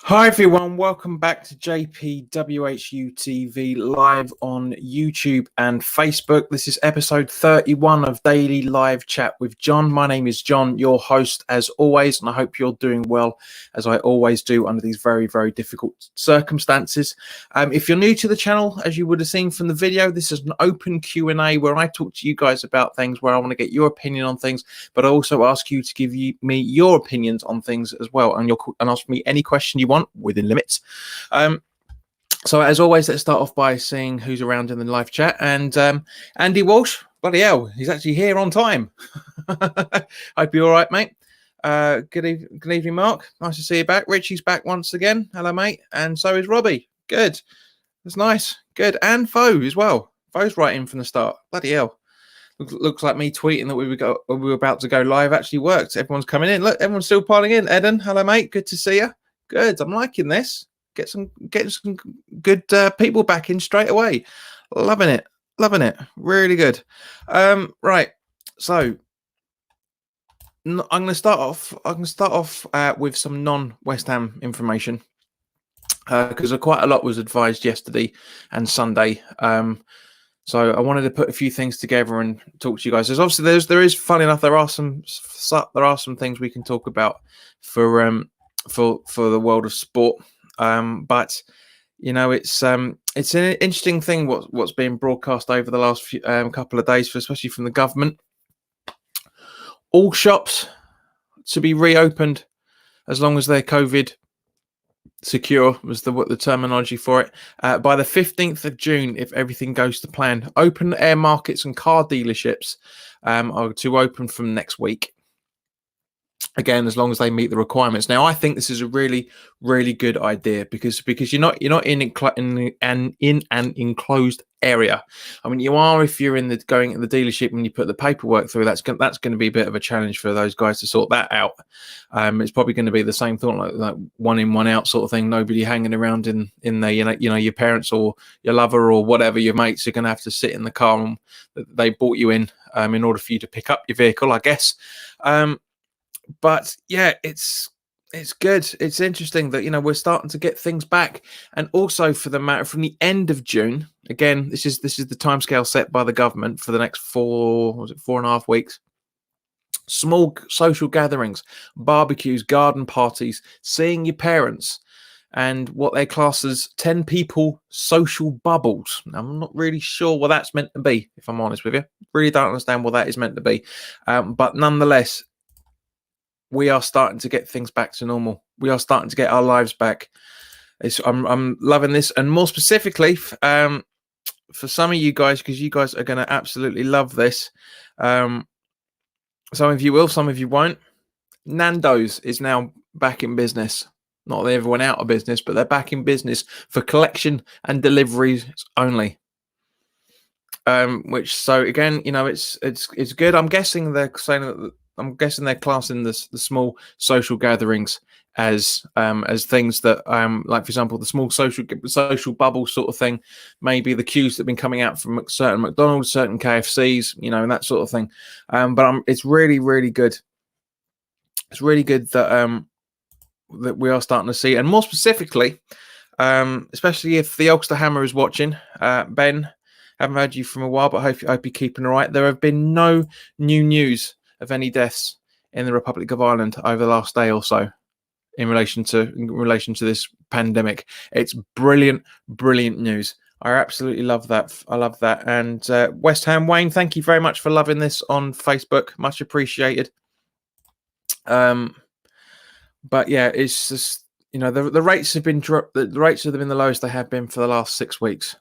Hi everyone, welcome back to WHU TV live on YouTube and Facebook. This is episode 31 of Daily Live Chat with John. My name is John, your host as always, and I hope you're doing well as I always do under these very, very difficult circumstances. If you're new to the channel, as you would have seen from the video, this is an open Q&A where I talk to you guys about things, where I want to get your opinion on things, but I also ask you to give me your opinions on things as well, and ask me any question you want within limits. So as always, let's start off by seeing who's around in the live chat. And Andy Walsh, bloody hell, he's actually here on time. Hope you're all right, mate. Good evening, Mark. Nice to see you back. Richie's back once again. Hello, mate. And so is Robbie. Good. That's nice. Good. And Foe as well. Foe's right in from the start. Bloody hell. Looks like me tweeting that we were about to go live actually worked. Everyone's coming in. Look, everyone's still piling in. Eden, hello, mate. Good to see you. Good. I'm liking this. Get some good people back in straight away. Loving it. Really good. Right. So I'm going to start off with some non-West Ham information because quite a lot was advised yesterday and Sunday. So I wanted to put a few things together and talk to you guys. There's obviously there is funny enough there are some things we can talk about for the world of sport, but you know it's an interesting thing what's being broadcast over the last couple of days, especially from the government. All shops to be reopened as long as they're COVID secure was the terminology for it, by the 15th of June if everything goes to plan. Open air markets and car dealerships are to open from next week. Again, as long as they meet the requirements. Now, I think this is a really, really good idea because you're not in an enclosed area. I mean, you are if you're going in the dealership and you put the paperwork through. That's going to be a bit of a challenge for those guys to sort that out. It's probably going to be the same thing, like one in, one out sort of thing. Nobody hanging around in there. Your parents or your lover or whatever, your mates are going to have to sit in the car and they brought you in order for you to pick up your vehicle, I guess. But yeah, it's good. It's interesting that we're starting to get things back, and also for the matter from the end of June. Again, this is the timescale set by the government for the next 4.5 weeks. Small social gatherings, barbecues, garden parties, seeing your parents, and what they class as 10 people social bubbles. I'm not really sure what that's meant to be, if I'm honest with you. Really don't understand what that is meant to be, but nonetheless, we are starting to get things back to normal. We are starting to get our lives back. I'm loving this, and more specifically, for some of you guys, because you guys are going to absolutely love this. Some of you will, some of you won't. Nando's is now back in business. Not that everyone out of business, but they're back in business for collection and deliveries only. So again, it's good. I'm guessing they're saying that. I'm guessing they're classing the small social gatherings as things that, like for example, the small social bubble sort of thing, maybe the queues that have been coming out from certain McDonald's, certain KFCs, and that sort of thing. But it's really, really good. It's really good that that we are starting to see, and more specifically, especially if the Ulster Hammer is watching, Ben. Haven't heard you from a while, but hope you're keeping all right. There have been no new news of any deaths in the Republic of Ireland over the last day or so in relation to this pandemic. It's brilliant news. I absolutely love that. I love that. And West Ham Wayne, thank you very much for loving this on Facebook. Much appreciated. But yeah, it's just the rates have been dropped. The rates have been the lowest they have been for the last 6 weeks.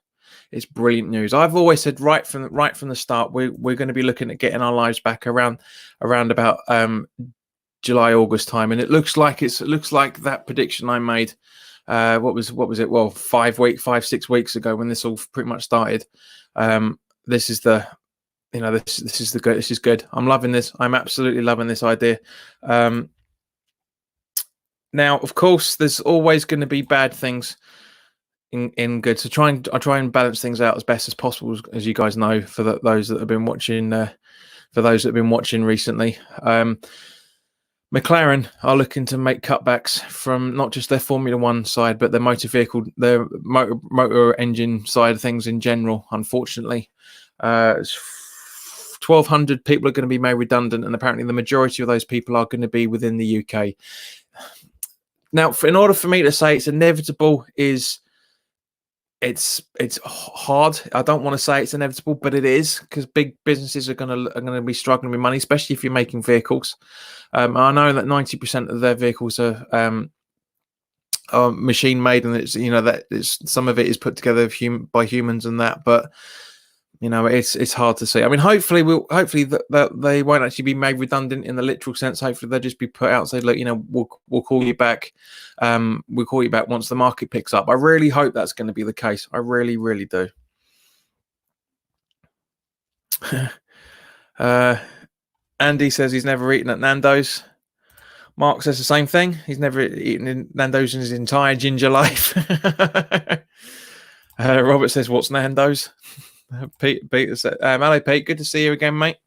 It's brilliant news. I've always said right from the start, we're going to be looking at getting our lives back around about July, August time, and it looks like that prediction I made. What was it? Well, 5-6 weeks ago when this all pretty much started. This is the good. This is good. I'm loving this. I'm absolutely loving this idea. Now, of course, there's always going to be bad things in good, so I try and balance things out as best as possible, as you guys know, for those that have been watching recently. McLaren are looking to make cutbacks from not just their Formula One side, but their motor engine side of things in general. Unfortunately, 1,200 people are going to be made redundant, and apparently the majority of those people are going to be within the UK. Now, in order for me to say it's inevitable, it's hard. I don't want to say it's inevitable, but it is, because big businesses are going to be struggling with money, especially if you're making vehicles. I know that 90% of their vehicles are machine made, and some of it is put together by humans and that, but it's hard to see. I mean, hopefully that they won't actually be made redundant in the literal sense. Hopefully they'll just be put out and say, look, we'll call you back. We'll call you back once the market picks up. I really hope that's going to be the case. I really, really do. Andy says he's never eaten at Nando's. Mark says the same thing. He's never eaten in Nando's in his entire ginger life. Robert says, what's Nando's? Peter said, hello, Pete. Good to see you again, mate.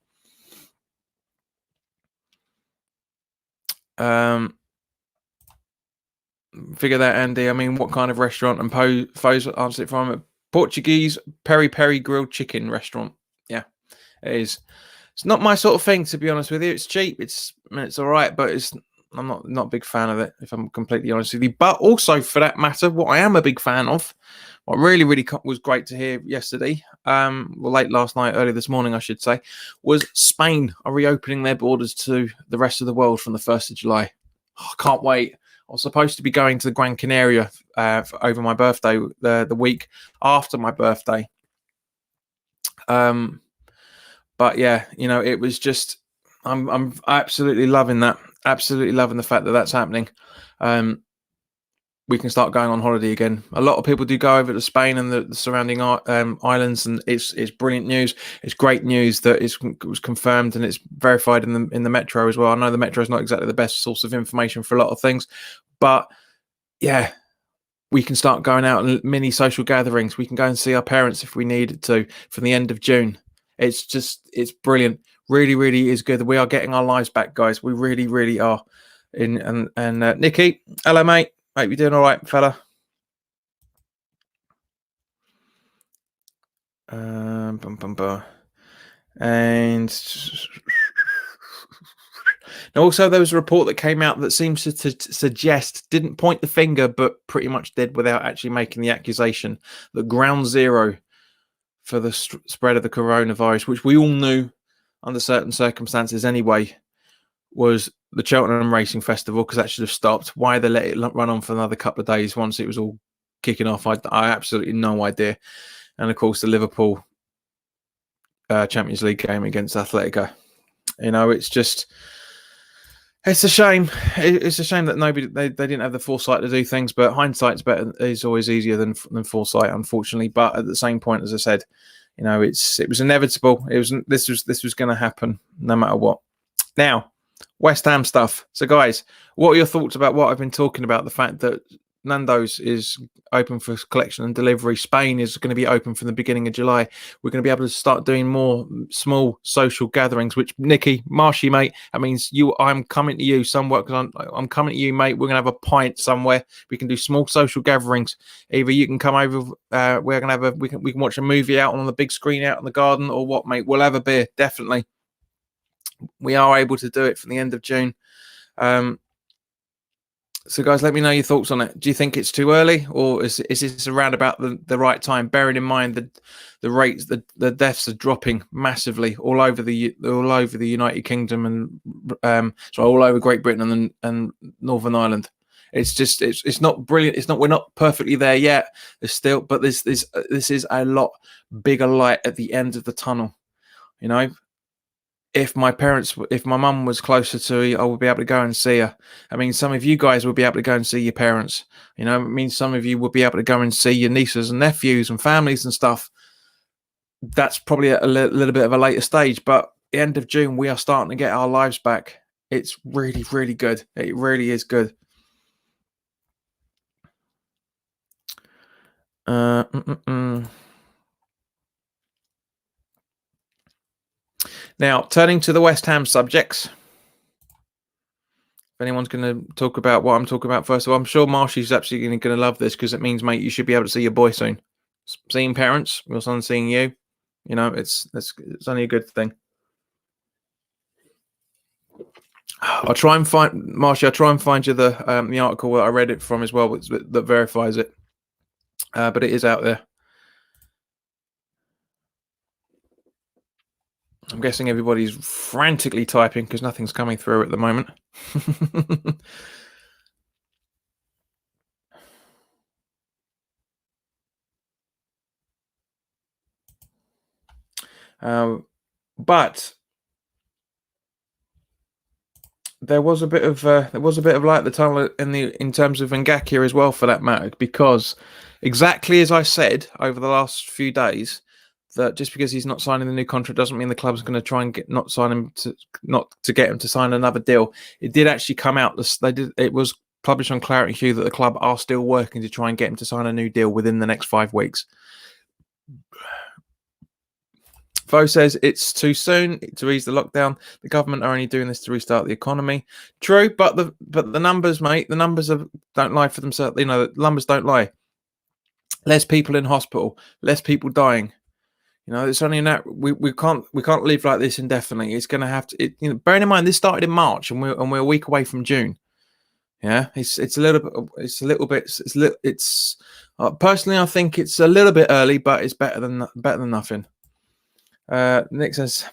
Figure that, Andy. I mean, what kind of restaurant? And Foes answered it from a Portuguese peri grilled chicken restaurant. Yeah, it is. It's not my sort of thing, to be honest with you. It's cheap. It's all right, but I'm not a big fan of it, if I'm completely honest with you. But also, for that matter, what I am a big fan of, what really, really was great to hear yesterday, late last night, early this morning, I should say, was Spain are reopening their borders to the rest of the world from the 1st of July. Oh, I can't wait. I was supposed to be going to the Gran Canaria over my birthday, the week after my birthday. But yeah, it was just, I'm absolutely loving that. Absolutely loving the fact that that's happening. We can start going on holiday again. A lot of people do go over to Spain and the surrounding islands, and it's brilliant news. It's great news that it was confirmed and it's verified in the metro as well. I know the metro is not exactly the best source of information for a lot of things, but yeah, we can start going out and mini social gatherings. We can go and see our parents if we needed to from the end of June. It's brilliant. Really, really is good. We are getting our lives back, guys. We really, really are. And Nikki, hello, mate. Hope you're doing all right, fella. And also, there was a report that came out that seems to suggest, didn't point the finger, but pretty much did without actually making the accusation, that ground zero for the spread of the coronavirus, which we all knew under certain circumstances anyway, was the Cheltenham Racing Festival, because that should have stopped. Why they let it run on for another couple of days once it was all kicking off, I absolutely no idea. And of course, the Liverpool Champions League game against Atletico. It's a shame. It's a shame that they didn't have the foresight to do things, but hindsight's better. Is always easier than foresight, unfortunately. But at the same point, as I said, it was inevitable. This was going to happen no matter what. Now, West Ham stuff. So, guys, what are your thoughts about what I've been talking about? The fact that Nando's is open for collection and delivery. Spain is going to be open from the beginning of July. We're going to be able to start doing more small social gatherings, which, Nicky, Marshy, mate, that means I'm coming to you somewhere, because I'm coming to you, mate. We're going to have a pint somewhere. We can do small social gatherings. Either you can come over, we're going to have we can watch a movie out on the big screen out in the garden, or what, mate? We'll have a beer, definitely. We are able to do it from the end of June. So, guys, let me know your thoughts on it. Do you think it's too early, or is this around about the right time? Bearing in mind that the rates, the deaths are dropping massively all over the United Kingdom and all over Great Britain and Northern Ireland. It's not brilliant. We're not perfectly there yet. There's still, but this is a lot bigger light at the end of the tunnel. If my mum was closer to me, I would be able to go and see her. I mean, some of you guys will be able to go and see your parents. It means some of you will be able to go and see your nieces and nephews and families and stuff. That's probably a little bit of a later stage, but the end of June, we are starting to get our lives back. It's really, really good. It really is good. Now, turning to the West Ham subjects. if anyone's going to talk about what I'm talking about first of all, I'm sure Marshy's absolutely going to love this because it means, mate, you should be able to see your boy soon. Seeing parents, your son seeing you, you know, it's only a good thing. I'll try and find Marshy. I'll try and find you the article that I read it from as well, that verifies it. But it is out there. I'm guessing everybody's frantically typing because nothing's coming through at the moment. But there was a bit of light at the tunnel in terms of Ngakia as well, for that matter, because exactly as I said over the last few days, that just because he's not signing the new contract doesn't mean the club's going to try and get him to sign another deal. It did actually come out. It was published on WHU that the club are still working to try and get him to sign a new deal within the next 5 weeks. Vo says it's too soon to ease the lockdown. The government are only doing this to restart the economy. True, but the numbers, mate, the numbers don't lie for themselves. You know, the numbers don't lie. Less people in hospital, less people dying. You know, it's only that we can't live like this indefinitely. It's going to have to. Bearing in mind this started in March and we're a week away from June. Yeah, it's a little bit. Personally, I think it's a little bit early, but it's better than nothing. Nick says,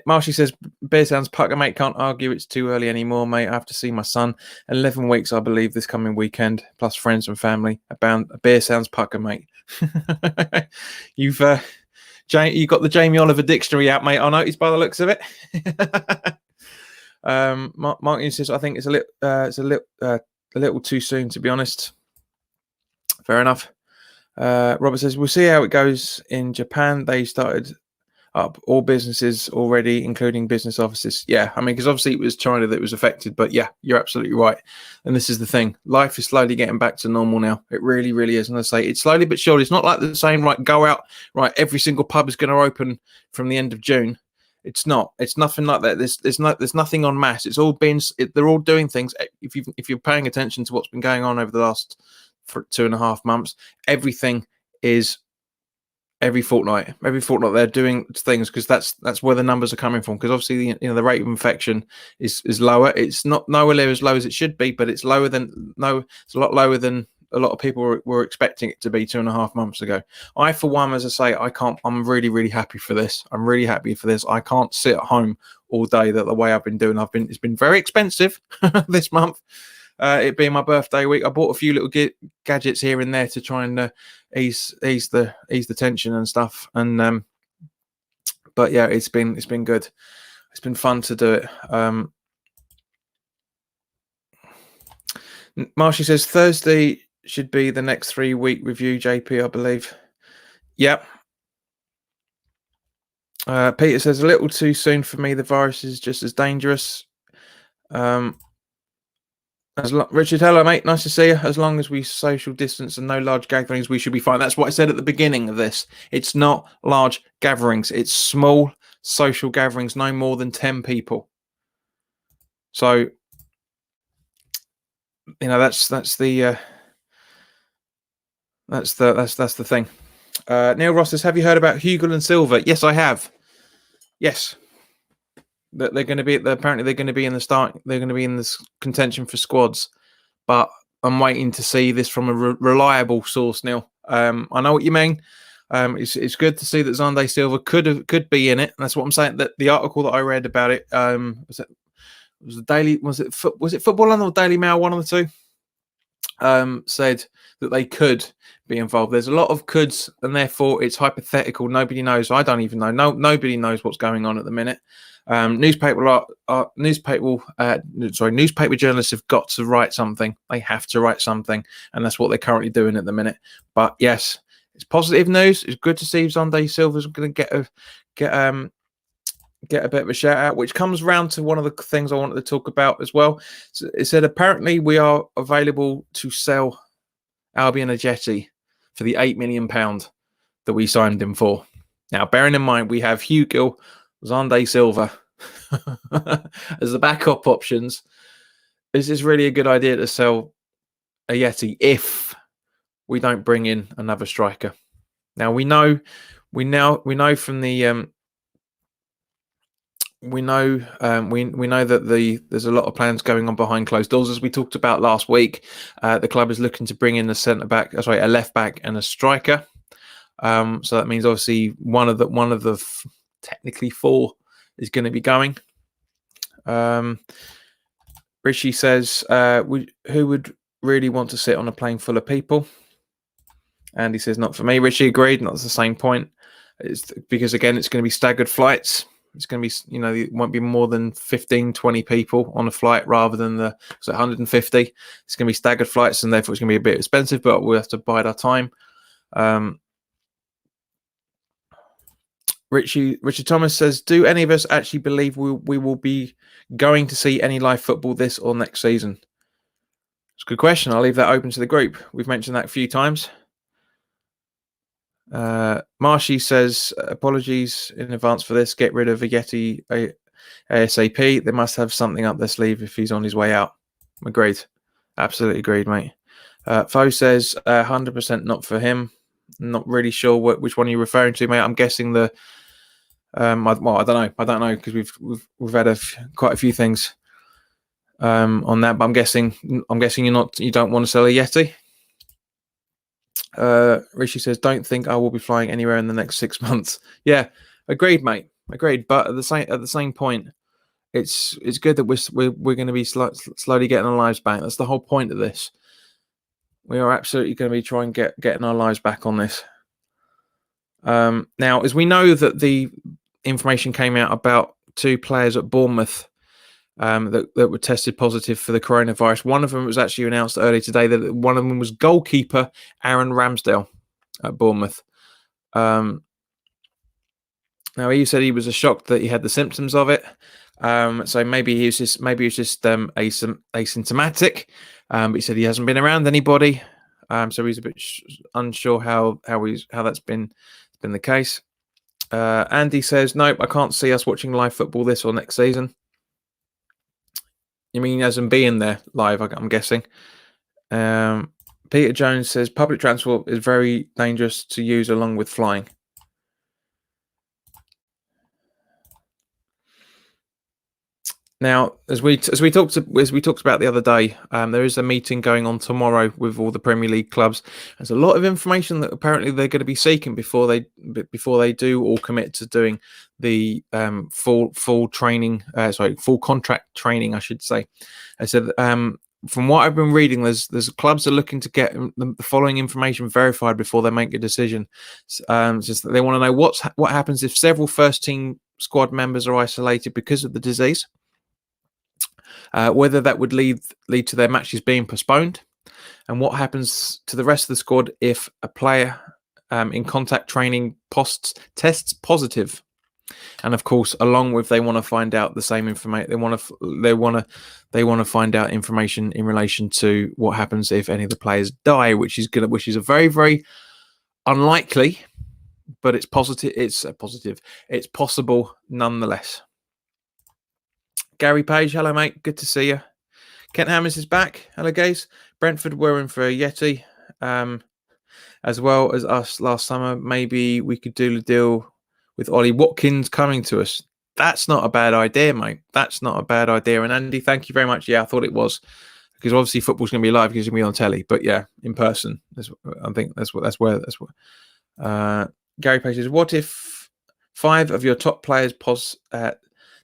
Marshy says, beer sounds pucker, mate. Can't argue it's too early anymore, mate. I have to see my son. 11 weeks, I believe, this coming weekend, plus friends and family. A beer sounds pucker, mate. You got the Jamie Oliver dictionary out, mate. I noticed by the looks of it. Mark says, I think it's a little too soon, to be honest. Fair enough. Robert says, we'll see how it goes in Japan. They started up all businesses already, including business offices. Yeah, I mean, because obviously it was China that was affected, but yeah, you're absolutely right. And this is the thing. Life is slowly getting back to normal now. It really, really is. And I say it's slowly but surely. It's not like the same, right, go out, right, every single pub is going to open from the end of June. It's not. It's nothing like that. There's nothing en masse. It's all been. They're all doing things. If you're paying attention to what's been going on over the last 2.5 months, everything is every fortnight they're doing things, because that's where the numbers are coming from. Because obviously the rate of infection is lower. It's not nowhere near as low as it should be, but it's lower than it's a lot lower than a lot of people were expecting it to be 2.5 months ago. I, for one, as I say, I'm really, really happy for this. I'm really happy for this. I can't sit at home all day the way I've been doing. It's been very expensive this month. It being my birthday week, I bought a few little gadgets here and there to try and ease the tension and stuff. And but yeah, it's been good. It's been fun to do it. Marshy says Thursday should be the next 3-week review, JP, I believe. Yep. Peter says a little too soon for me. The virus is just as dangerous. Richard, hello, mate. Nice to see you. As long as we social distance and no large gatherings, we should be fine. That's what I said at the beginning of this. It's not large gatherings. It's small social gatherings, no more than 10 people. So, that's the thing. Neil Ross says, have you heard about Hugel and Silver? Yes, I have. Yes. That they're going to be apparently they're going to be in the start. They're going to be in this contention for squads, but I'm waiting to see this from a reliable source. Neil, I know what you mean. It's good to see that Zonde Silva could be in it. And that's what I'm saying. That the article that I read about it was it Football London or Daily Mail, one of the two, said that they could be involved. There's a lot of coulds, and therefore it's hypothetical. Nobody knows. I don't even know. Nobody knows what's going on at the minute. Newspaper journalists have got to write something. They have to write something, and that's what they're currently doing at the minute. But yes, it's positive news. It's good to see Zonde Silva's going to get a bit of a shout out, which comes round to one of the things I wanted to talk about as well. So it said apparently we are available to sell Albion Ajeti for the £8 million that we signed him for. Now, bearing in mind we have Hugel, Zonde Silva as the backup options. Is this really a good idea to sell a Yeti if we don't bring in another striker? Now we know from the we know that there's a lot of plans going on behind closed doors, as we talked about last week. The club is looking to bring in a a left back, and a striker. So that means obviously one of the technically four is going to be going. Rishi says, who would really want to sit on a plane full of people? Andy says, not for me. Rishi agreed, and that's the same point. It's because, again, it's going to be staggered flights. It's going to be, it won't be more than 15, 20 people on a flight rather than the 150. It's going to be staggered flights, and therefore it's going to be a bit expensive, but we'll have to bide our time. Richard Thomas says, do any of us actually believe we will be going to see any live football this or next season? It's a good question. I'll leave that open to the group. We've mentioned that a few times. Marshy says, apologies in advance for this. Get rid of a Yeti ASAP. They must have something up their sleeve if he's on his way out. Agreed. Absolutely agreed, mate. Foe says, 100% not for him. Not really sure which one you're referring to, mate. I'm guessing the... I don't know because we've had quite a few things on that, but I'm guessing you don't want to sell a Yeti. Rishi says, don't think I will be flying anywhere in the next 6 months. Yeah, agreed, mate. Agreed. But at the same point, it's good that we're going to be slowly getting our lives back. That's the whole point of this. We are absolutely going to be trying getting our lives back on this. Now, as we know that the information came out about 2 players at Bournemouth that were tested positive for the coronavirus. One of them was actually announced earlier today that one of them was goalkeeper Aaron Ramsdale at Bournemouth. Now, he said he was shocked that he had the symptoms of it. So maybe he was just asymptomatic. But he said he hasn't been around anybody. So he's a bit unsure how that's been the case. Andy says, nope, I can't see us watching live football this or next season. You mean as in being there live, I'm guessing. Peter Jones says, public transport is very dangerous to use along with flying. Now, as we talked about the other day, there is a meeting going on tomorrow with all the Premier League clubs. There's a lot of information that apparently they're going to be seeking before they do all commit to doing the full contract training, I should say. I said, from what I've been reading, there's clubs are looking to get the following information verified before they make a decision. Just that they want to know what happens if several first team squad members are isolated because of the disease. Whether that would lead to their matches being postponed, and what happens to the rest of the squad if a player in contact training tests positive. And of course, along with, they want to find out the same information. They want to find out information in relation to what happens if any of the players die, which is a very, very unlikely, but it's positive. It's possible nonetheless. Gary Page, hello mate, good to see you. Kent Hammers is back. Hello guys. Brentford were in for a Yeti, as well as us last summer. Maybe we could do the deal with Ollie Watkins coming to us. That's not a bad idea, mate. That's not a bad idea. And Andy, thank you very much. Yeah, I thought it was, because obviously football's going to be live because it's going to be on telly. But yeah, in person. I think that's where. Gary Page says, what if 5 of your top players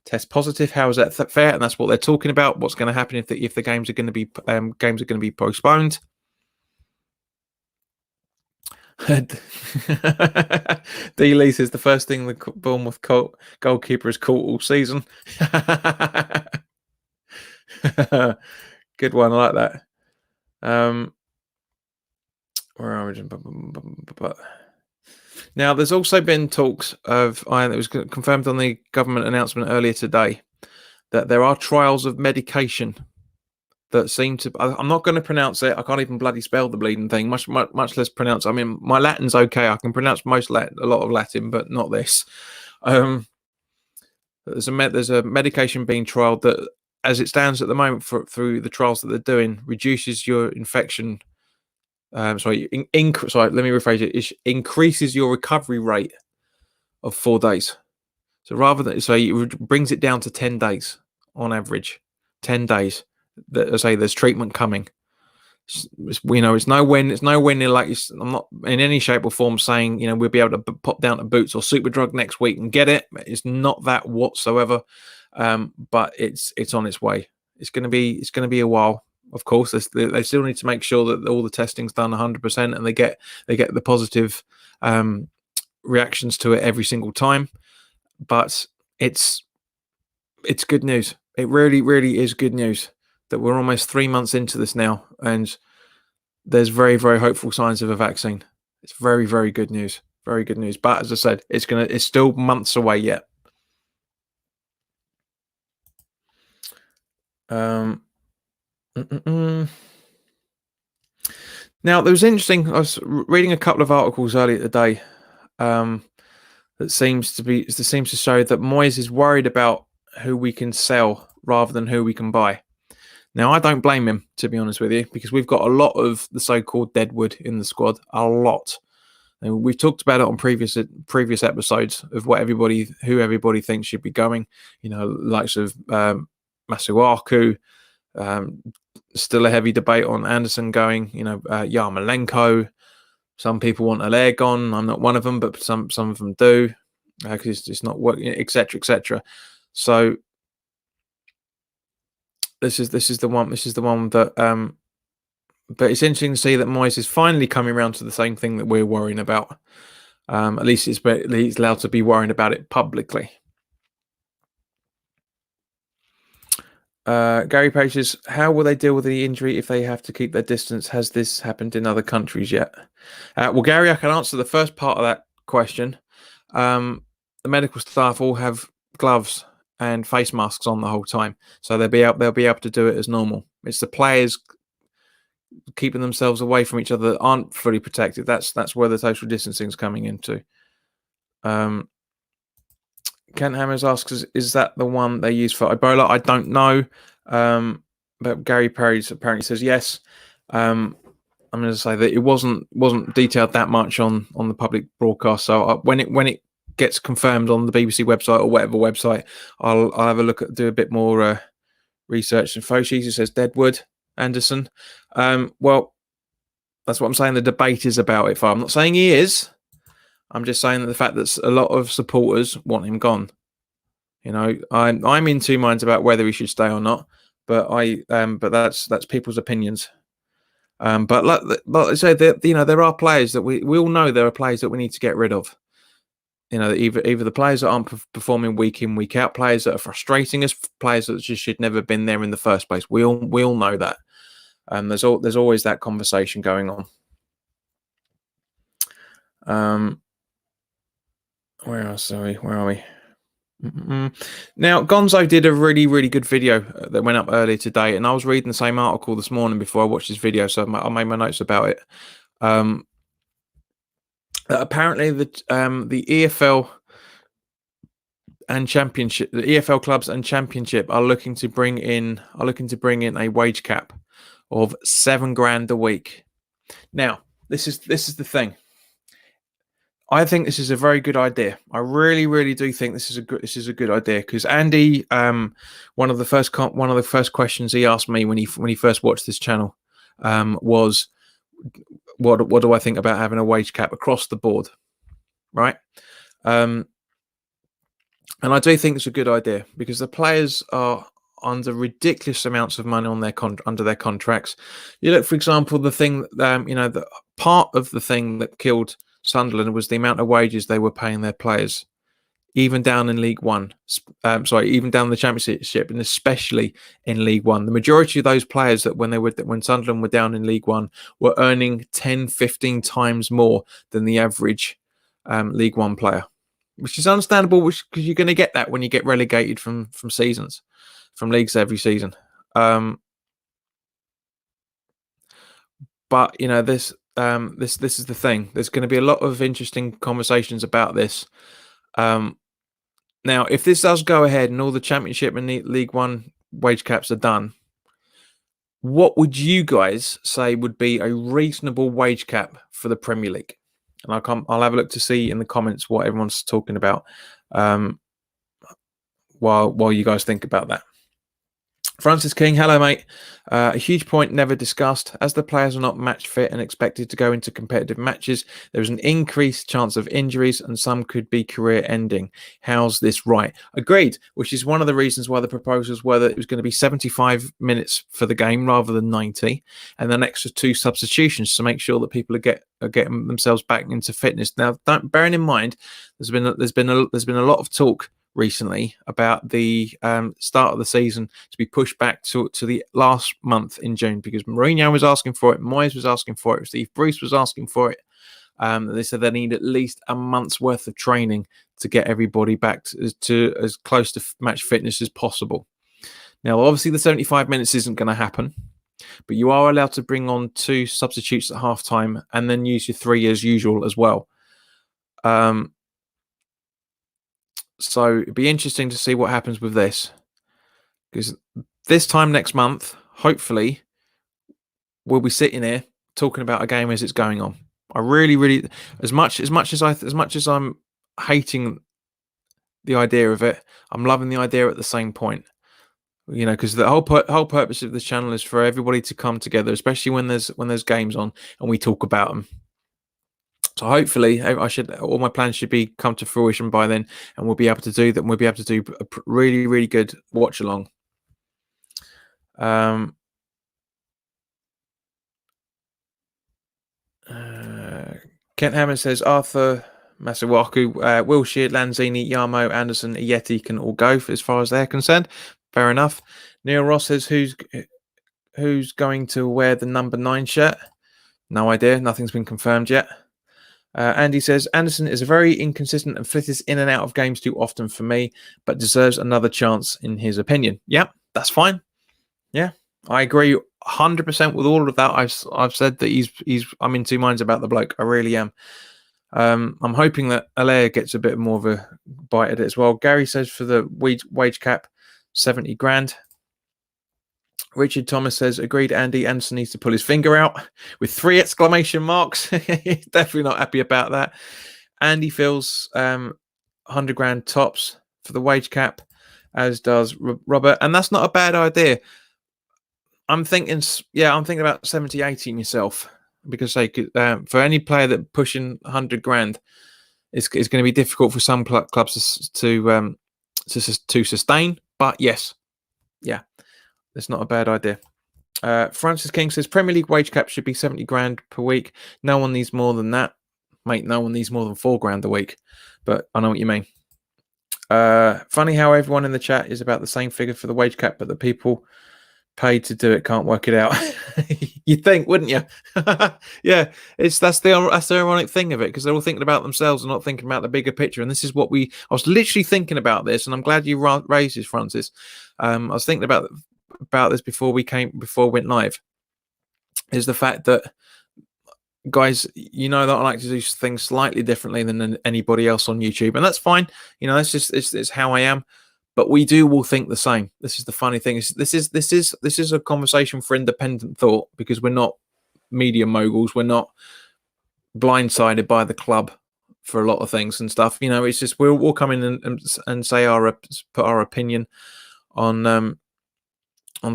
test positive? How is that fair? And that's what they're talking about. What's going to happen if the games are going to be postponed? D. Lee says, the first thing the Bournemouth goalkeeper is caught all season. Good one. I like that. Where are we? Now, there's also been talks of, it was confirmed on the government announcement earlier today, that there are trials of medication that seem to... I'm not going to pronounce it. I can't even bloody spell the bleeding thing, much less pronounce. I mean, my Latin's okay. I can pronounce a lot of Latin, but not this. There's a medication being trialed that as it stands at the moment through the trials that they're doing, reduces your infection. Sorry, let me rephrase it. It increases your recovery rate of 4 days. So rather than it brings it down to 10 days on average. 10 days. That I say there's treatment coming. It's nowhere near like I'm not in any shape or form saying we'll be able to pop down to Boots or Superdrug next week and get it. It's not that whatsoever, but it's on its way. It's going to be a while. Of course, they still need to make sure that all the testing's done 100% and they get the positive reactions to it every single time. But it's good news. It really, really is good news that we're almost 3 months into this now, and there's very, very hopeful signs of a vaccine. It's very, very good news. Very good news. But as I said, it's still months away yet. Now, there was interesting. I was reading a couple of articles earlier today that seems to show that Moyes is worried about who we can sell rather than who we can buy. Now, I don't blame him, to be honest with you, because we've got a lot of the so-called deadwood in the squad, a lot. And we've talked about it on previous episodes of who everybody thinks should be going. Likes of Masuaku. Still a heavy debate on Anderson going. Yarmolenko. Some people want Allaire gone. I'm not one of them, but some of them do because it's not working, etc., etc. So this is the one that. But it's interesting to see that Moyes is finally coming around to the same thing that we're worrying about. At least he's allowed to be worrying about it publicly. Gary Page says, how will they deal with the injury if they have to keep their distance? Has this happened in other countries yet? Well, Gary, I can answer the first part of that question. The medical staff all have gloves and face masks on the whole time, so they'll be able to do it as normal. It's the players keeping themselves away from each other that aren't fully protected. That's where the social distancing is coming into. Kent Hammers asks, is that the one they use for Ebola? I don't know, but Gary Perry apparently says yes. I'm going to say that it wasn't detailed that much on the public broadcast. So when it gets confirmed on the BBC website or whatever website, I'll have a look do a bit more research. And Foshis says Deadwood Anderson. Well, that's what I'm saying. The debate is about it. I'm not saying he is. I'm just saying that the fact that a lot of supporters want him gone. I'm in two minds about whether he should stay or not. But but that's people's opinions. But like I said, there are players that we all know there are players that we need to get rid of. Either the players that aren't performing week in, week out, players that are frustrating us, players that just should never have been there in the first place. We all know that. There's always that conversation going on. Where are we? Now, Gonzo did a really, really good video that went up earlier today, and I was reading the same article this morning before I watched this video, so I made my notes about it. Apparently, the EFL and Championship, the EFL clubs and Championship are looking to bring in a wage cap of $7,000 a week. Now, this is the thing. I think this is a very good idea. I really, really do think this is a good idea because Andy, one of the first questions he asked me when he first watched this channel, was, what do I think about having a wage cap across the board, right? And I do think it's a good idea because the players are under ridiculous amounts of money on under their contracts. You look, for example, the thing, the part of the thing that killed Sunderland was the amount of wages they were paying their players, even down in League One. Even down the Championship, and especially in League One. The majority of those players that when Sunderland were down in League One were earning 10, 15 times more than the average League One player, which is understandable, because you're going to get that when you get relegated from leagues every season. But this is the thing. There's going to be a lot of interesting conversations about this. Now, if this does go ahead and all the Championship and League One wage caps are done, what would you guys say would be a reasonable wage cap for the Premier League? And I'll have a look to see in the comments what everyone's talking about while you guys think about that. Francis King, hello, mate. A huge point never discussed. As the players are not match fit and expected to go into competitive matches, there is an increased chance of injuries and some could be career ending. How's this right? Agreed, which is one of the reasons why the proposals were that it was going to be 75 minutes for the game rather than 90, and an extra 2 substitutions to make sure that people are getting themselves back into fitness. Now, bearing in mind, there's been a lot of talk recently about the start of the season to be pushed back to the last month in June, because Mourinho was asking for it, Moyes was asking for it, Steve Bruce was asking for it. They said they need at least a month's worth of training to get everybody back to as close to match fitness as possible. Now, obviously, the 75 minutes isn't going to happen, but you are allowed to bring on 2 substitutes at half time and then use your 3 as usual as well. So it'd be interesting to see what happens with this, because this time next month, hopefully, we'll be sitting here talking about a game as it's going on. I really, as much as I'm hating the idea of it, I'm loving the idea at the same point. You know, because the whole purpose of this channel is for everybody to come together, especially when there's games on and we talk about them. So hopefully, all my plans should be come to fruition by then, and we'll be able to do that. And we'll be able to do a really, really good watch along. Kent Hammond says Arthur Masuaku, Wilshere, Lanzini, Yarmo, Anderson, Yeti can all go as far as they're concerned. Fair enough. Neil Ross says who's going to wear the number 9 shirt? No idea. Nothing's been confirmed yet. Andy says Anderson is a very inconsistent and flitters in and out of games too often for me, but deserves another chance in his opinion. Yeah, that's fine. Yeah, I agree 100% with all of that. I've said that I'm in 2 minds about the bloke. I really am. I'm hoping that Allaire gets a bit more of a bite at it as well. Gary says for the wage cap, 70 grand. Richard Thomas says, agreed, Andy. Anderson needs to pull his finger out with 3 exclamation marks. He's definitely not happy about that. Andy feels 100 grand tops for the wage cap, as does Robert. And that's not a bad idea. I'm thinking about 70, 80 myself, because for any player that pushing 100 grand, it's going to be difficult for some clubs to sustain. But yes, yeah. It's not a bad idea. Francis King says Premier League wage cap should be 70 grand per week. No one needs more than that. Mate, no one needs more than 4 grand a week. But I know what you mean. Funny how everyone in the chat is about the same figure for the wage cap, but the people paid to do it can't work it out. You'd think, wouldn't you? Yeah, that's the ironic thing of it, because they're all thinking about themselves and not thinking about the bigger picture. And this is what I was literally thinking about this, and I'm glad you raised this, Francis. I was thinking about this before we went live, is the fact that, guys, you know that I like to do things slightly differently than anybody else on YouTube, and that's fine. You know, that's just it's how I am. But we do all think the same. This is the funny thing. This is a conversation for independent thought, because we're not media moguls. We're not blindsided by the club for a lot of things and stuff. You know, it's just we'll come in and say put our opinion on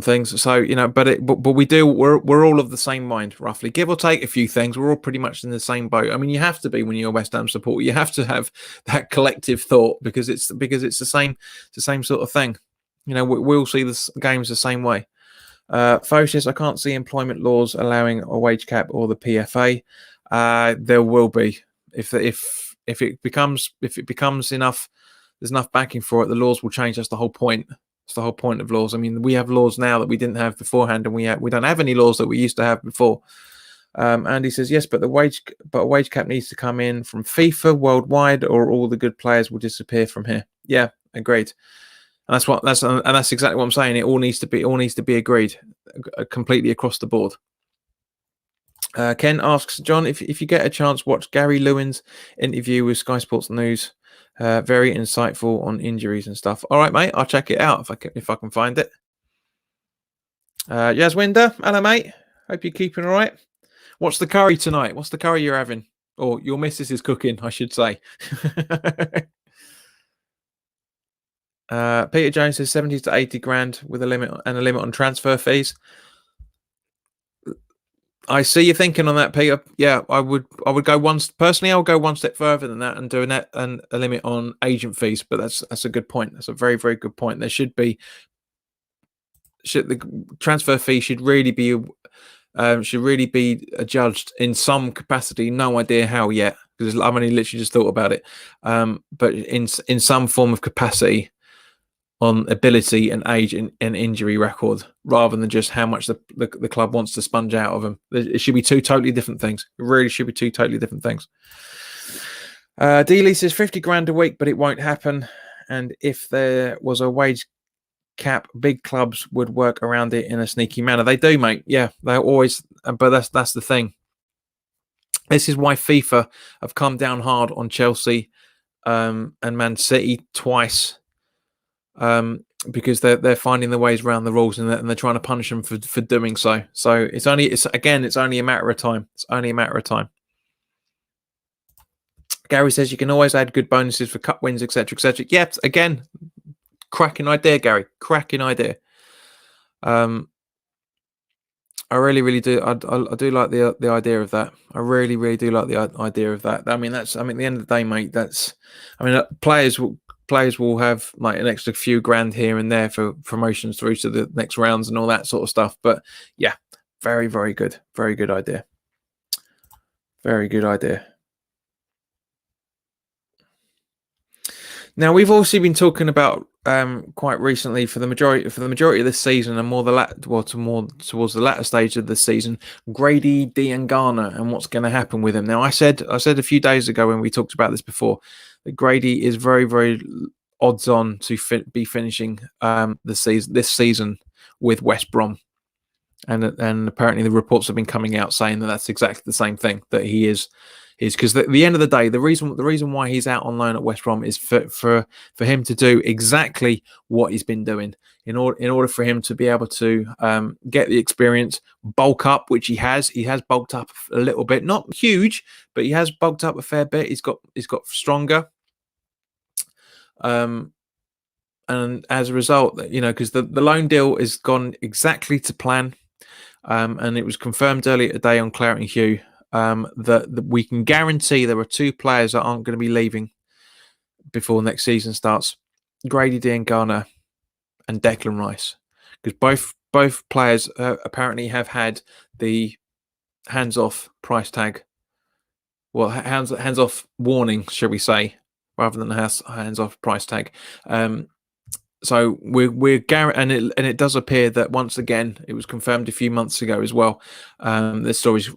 things. So, you know, but we're all of the same mind, roughly, give or take a few things. We're all pretty much in the same boat. I mean, you have to be when you're a West Ham supporter. You have to have that collective thought, because it's the same sort of thing. You know, we all see the games the same way. Fo says, I can't see employment laws allowing a wage cap or the PFA. There will be, if it becomes enough, there's enough backing for it, the laws will change. That's the whole point. It's the whole point of laws. I mean, we have laws now that we didn't have beforehand, and we don't have any laws that we used to have before. Andy says, yes, but a wage cap needs to come in from FIFA worldwide, or all the good players will disappear from here. Yeah, agreed. And that's exactly what I'm saying. It all needs to be agreed completely across the board. Ken asks, John, if you get a chance, watch Gary Lewin's interview with Sky Sports News. Very insightful on injuries and stuff. All right, mate, I'll check it out if I can find it. Jaswinder, hello, mate. Hope you're keeping all right. What's the curry tonight? What's the curry you're having? Or your missus is cooking, I should say. Peter Jones says 70 to 80 grand with a limit on transfer fees. I see you thinking on that, Peter. Yeah, I would go I'll go one step further than that and do a limit on agent fees. But that's a good point. That's a very, very good point. There the transfer fee should really be judged in some capacity. No idea how yet, because I've only literally just thought about it. But in some form of capacity on ability and age and injury record, rather than just how much the club wants to sponge out of them. It should be two totally different things. It really should be two totally different things. D-Lee says 50 grand a week, but it won't happen. And if there was a wage cap, big clubs would work around it in a sneaky manner. They do, mate. Yeah, they're always. But that's the thing. This is why FIFA have come down hard on Chelsea and Man City twice, because they're finding the ways around the rules and they're trying to punish them for doing so. So it's only a matter of time. It's only a matter of time. Gary says you can always add good bonuses for cup wins, etc., etc. Yep, again, cracking idea, Gary. Cracking idea. I really do. I do like the idea of that. I really do like the idea of that. I mean, at the end of the day, mate. Players will have like an extra few grand here and there for promotions through to the next rounds and all that sort of stuff. But yeah, very, very good. Very good idea. Very good idea. Now, we've also been talking about quite recently for the majority of this season and more towards the latter stage of the season, Grady Diangana and what's going to happen with him. Now, I said a few days ago when we talked about this before that Grady is very, very odds on to be finishing this season with West Brom. And apparently the reports have been coming out saying that that's exactly the same thing, that he is because at the end of the day, the reason why he's out on loan at West Brom is for him to do exactly what he's been doing in order for him to be able to get the experience, bulk up, which he has. He has bulked up a little bit, not huge, but he has bulked up a fair bit. He's got stronger. And as a result, because the loan deal has gone exactly to plan. And it was confirmed earlier today on WHU that we can guarantee there are two players that aren't going to be leaving before next season starts: Grady Diangana and Declan Rice, because both players apparently have had the hands-off price tag, well, hands-off warning, shall we say, rather than a hands-off price tag. So we're guaranteed, and it does appear that once again it was confirmed a few months ago as well. This story's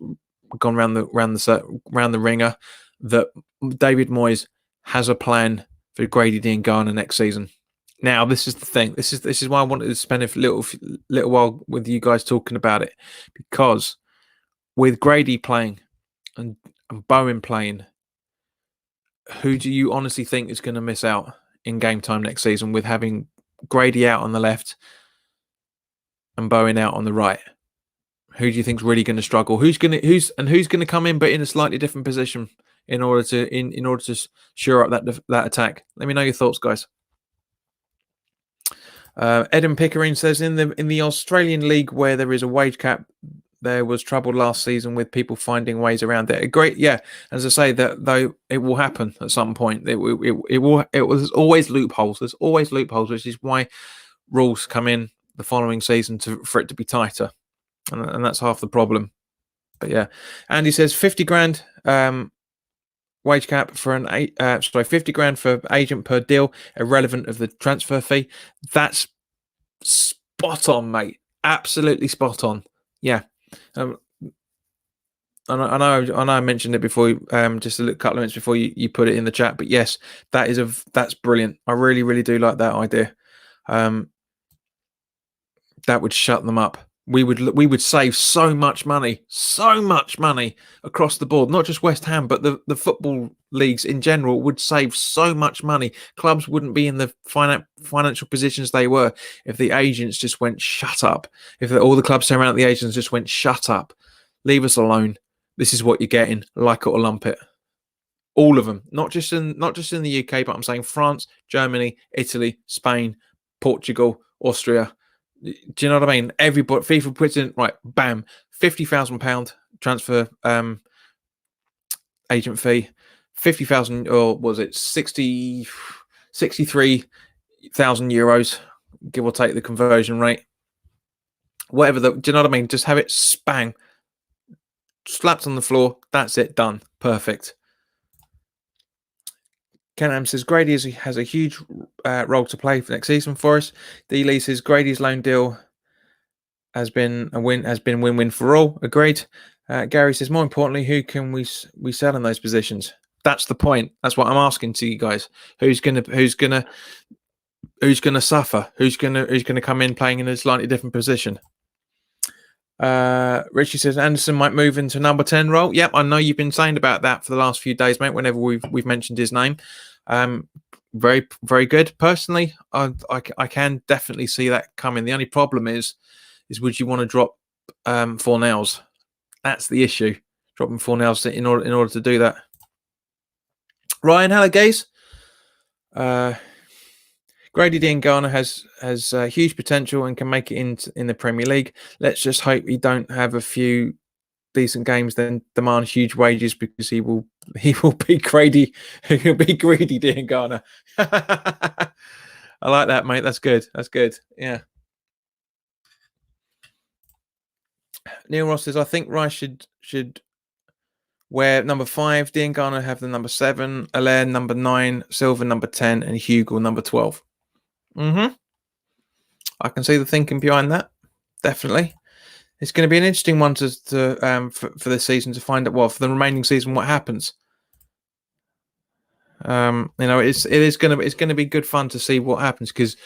gone round the ringer that David Moyes has a plan for Grady Diangana next season. Now, this is the thing. This is why I wanted to spend a little while with you guys talking about it, because with Grady playing and Bowen playing, who do you honestly think is going to miss out in game time next season with having Grady out on the left and Bowen out on the right? Who do you think's really going to struggle? Who's going to come in but in a slightly different position in order to shore up that attack? Let me know your thoughts, guys. Eden Pickering says in the Australian League where there is a wage cap, there was trouble last season with people finding ways around it. Great, yeah. As I say, that though it will happen at some point. It was always loopholes. There's always loopholes, which is why rules come in the following season for it to be tighter, and that's half the problem. But yeah, Andy says 50 grand wage cap for 50 grand for agent per deal, irrelevant of the transfer fee. That's spot on, mate. Absolutely spot on. Yeah. I know I mentioned it before, just a couple of minutes before you put it in the chat, but yes, that's brilliant. I really do like that idea. That would shut them up. we would save so much money across the board. Not just West Ham, but the football leagues in general would save so much money. Clubs wouldn't be in the financial positions they were if the agents just went shut up. If all the clubs turned around at the agents just went shut up, leave us alone. This is what you're getting. Like it or lump it. All of them, not just in the UK, but I'm saying France, Germany, Italy, Spain, Portugal, Austria. Do you know what I mean? Everybody, FIFA puts in, right, bam, £50,000 transfer agent fee, 50,000, or was it 63,000 euros, give or take the conversion rate. Whatever, do you know what I mean? Just have it spang, slapped on the floor. That's it, done. Perfect. Ken Am says Grady has a huge role to play for next season for us. D. Lee says Grady's loan deal has been win-win for all. Agreed. Gary says more importantly, who can we sell in those positions? That's the point. That's what I'm asking to you guys. Who's gonna suffer? Who's gonna come in playing in a slightly different position? Richie says Anderson might move into number 10 role. Yep, I know you've been saying about that for the last few days, mate. Whenever we've mentioned his name, very, very good. Personally, I can definitely see that coming. The only problem is would you want to drop Fornells? That's the issue. Dropping Fornells in order to do that. Ryan Halligaze. Grady Diangana has huge potential and can make it in the Premier League. Let's just hope he don't have a few decent games, then demand huge wages, because he will be Grady. He'll be greedy Diangana. I like that, mate. That's good. That's good. Yeah. Neil Ross says I think Rice should wear number 5. Diangana have the number 7. Allaire number 9. Silva number 10, and Hugo number 12. I can see the thinking behind that. Definitely, it's going to be an interesting one for this season to find out. Well, for the remaining season, what happens. It's going to be good fun to see what happens, because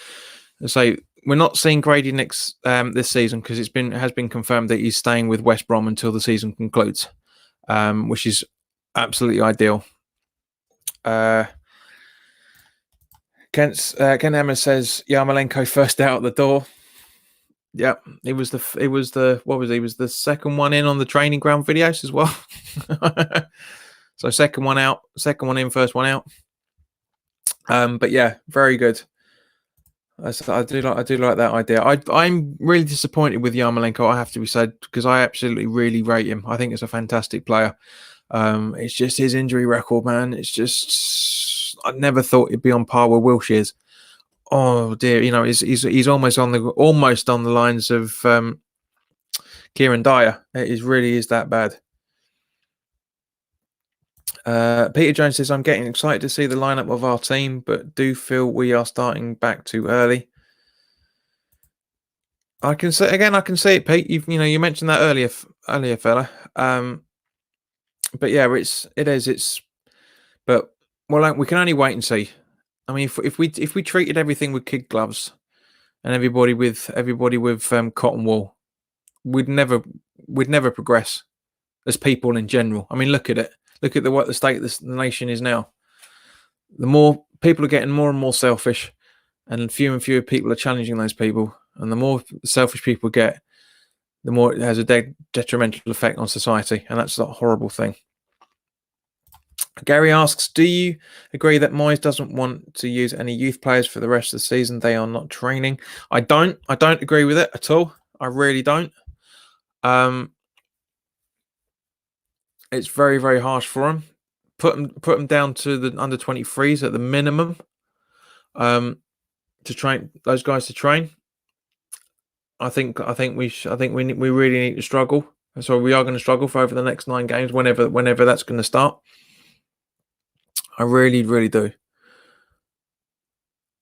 say we're not seeing Grady next this season, because it has been confirmed that he's staying with West Brom until the season concludes, which is absolutely ideal. Ken Emma says Yarmolenko first out the door. Yeah, he was the what was he was the second one in on the training ground videos as well. So second one out, second one in, first one out. But yeah, very good. I do like that idea. I'm really disappointed with Yarmolenko, I have to be said, because I absolutely really rate him. I think it's a fantastic player. It's just his injury record, man. It's just I never thought he'd be on par with Wilshire's. Oh dear, he's almost on the lines of Kieran Dyer. It really is that bad. Peter Jones says I'm getting excited to see the lineup of our team, but do feel we are starting back too early. I can see it, Pete. You mentioned that earlier, fella. But yeah, but we can only wait and see. I mean, if we treated everything with kid gloves and everybody with cotton wool, we'd never progress as people in general. I mean, look at it. Look at what the state of the nation is now. The more people are getting more and more selfish, and fewer people are challenging those people. And the more selfish people get, the more it has a detrimental effect on society, and that's a horrible thing. Gary asks, do you agree that Moyes doesn't want to use any youth players for the rest of the season? They are not training. I don't agree with it at all. I really don't. It's very, very harsh for him. Put them down to the under 23s at the minimum. To train those guys to train. I think we really need to struggle. So we are going to struggle for over the next 9 games, whenever that's going to start. I really, really do.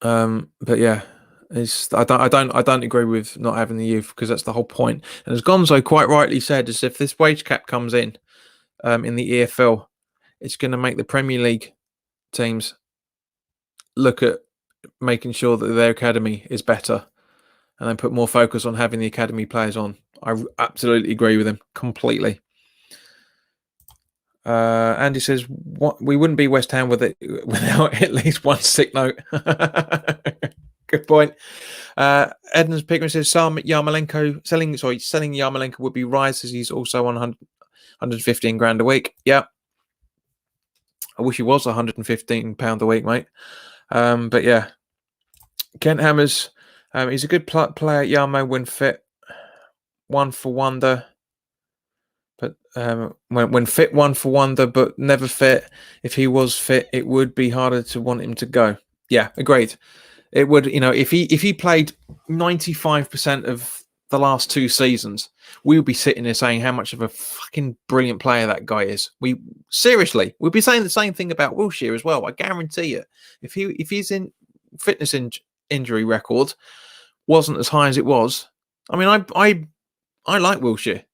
But yeah, I don't agree with not having the youth, because that's the whole point. And as Gonzo quite rightly said, is if this wage cap comes in the EFL, it's going to make the Premier League teams look at making sure that their academy is better, and then put more focus on having the academy players on. I absolutely agree with him completely. Andy says, "What we wouldn't be West Ham without at least one sick note." Good point. Edmonds Pickman says, selling Yarmolenko would be rise as he's also on 115 grand a week. Yeah, I wish he was 115 pound a week, mate. But yeah, Kent Hammers, he's a good player. Yarmo when fit, one for wonder. But when fit, one for wonder, but never fit. If he was fit, it would be harder to want him to go. Yeah, agreed. It would, if he played 95% of the last 2 seasons, we would be sitting there saying how much of a fucking brilliant player that guy is. We'd be saying the same thing about Wilshere as well. I guarantee you, if his in fitness injury record wasn't as high as it was, I mean, I like Wilshere.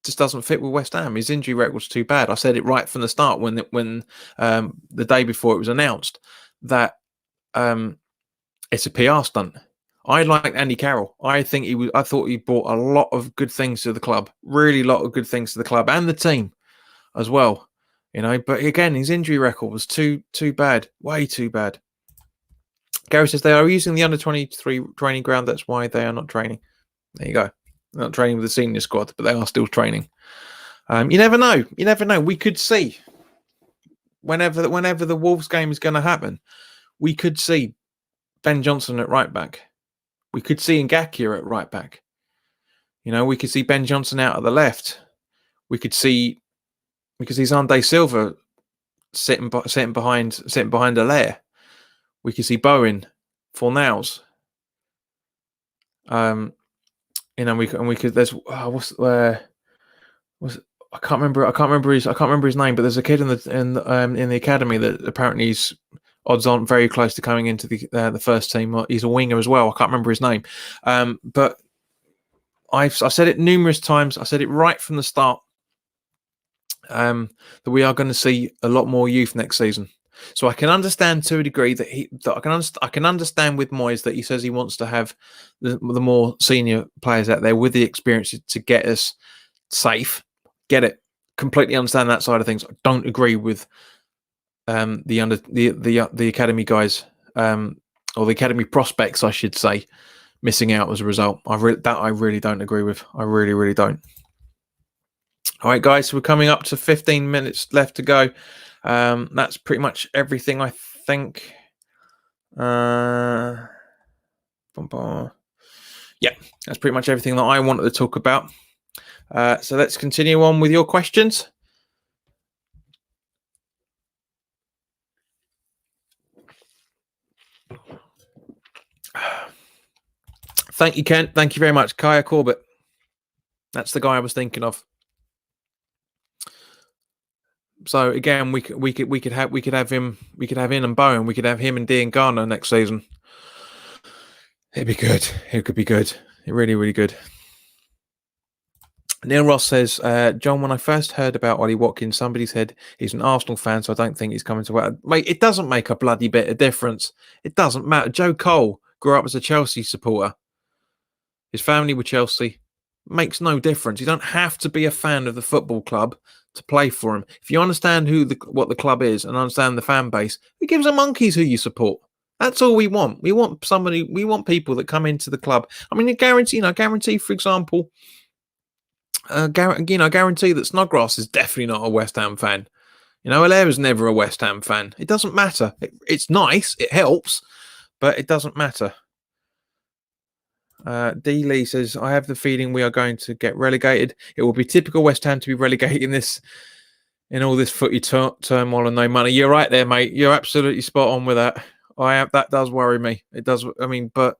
Just doesn't fit with West Ham. His injury record's too bad. I said it right from the start when the day before it was announced that it's a PR stunt. I like Andy Carroll. I thought he brought a lot of good things to the club. Really, a lot of good things to the club and the team as well. But again, his injury record was too bad. Way too bad. Gary says they are using the under 23 training ground. That's why they are not training. There you go. They're not training with the senior squad, but they are still training. You never know. You never know. We could see whenever the Wolves game is going to happen. We could see Ben Johnson at right back. We could see Ngakia at right back. We could see Ben Johnson out at the left. We could see Zande Silva sitting behind Allaire. We could see Bowen, Fornals. We could. There's I can't remember his name, but there's a kid in the academy that apparently is odds on very close to coming into the first team. He's a winger as well. I can't remember his name, but I've said it numerous times. I said it right from the start that we are going to see a lot more youth next season. So I can understand to a degree that I can understand with Moyes that he says he wants to have the more senior players out there with the experience to get us safe. Get it? Completely understand that side of things. I don't agree with the academy guys or the academy prospects, I should say, missing out as a result. I really don't agree with. I really don't. All right, guys. So we're coming up to 15 minutes left to go. That's pretty much everything, I think. Yeah, that's pretty much everything that I wanted to talk about. So let's continue on with your questions. Thank you, Kent. Thank you very much, Kaya Corbett. That's the guy I was thinking of. So again, we could have him and Bowen. We could have him and Dean Garner next season. It'd be good. It could be good. Really good. Neil Ross says, John, when I first heard about Ollie Watkins, somebody said he's an Arsenal fan, so I don't think he's coming to work. Mate, it doesn't make a bloody bit of difference. It doesn't matter. Joe Cole grew up as a Chelsea supporter. His family were Chelsea. Makes no difference. You don't have to be a fan of the football club to play for him. If you understand what the club is and understand the fan base, who gives a monkeys who you support? That's all we want. We want people that come into the club. I mean, guarantee, for example, guarantee that Snodgrass is definitely not a West Ham fan. Allaire was never a West Ham fan. It doesn't matter. It's nice. It helps, but it doesn't matter. D. Lee says, I have the feeling we are going to get relegated. It will be typical West Ham to be relegated in all this footy turmoil and no money. You're right there, mate. You're absolutely spot on with that. That does worry me. It does. I mean, but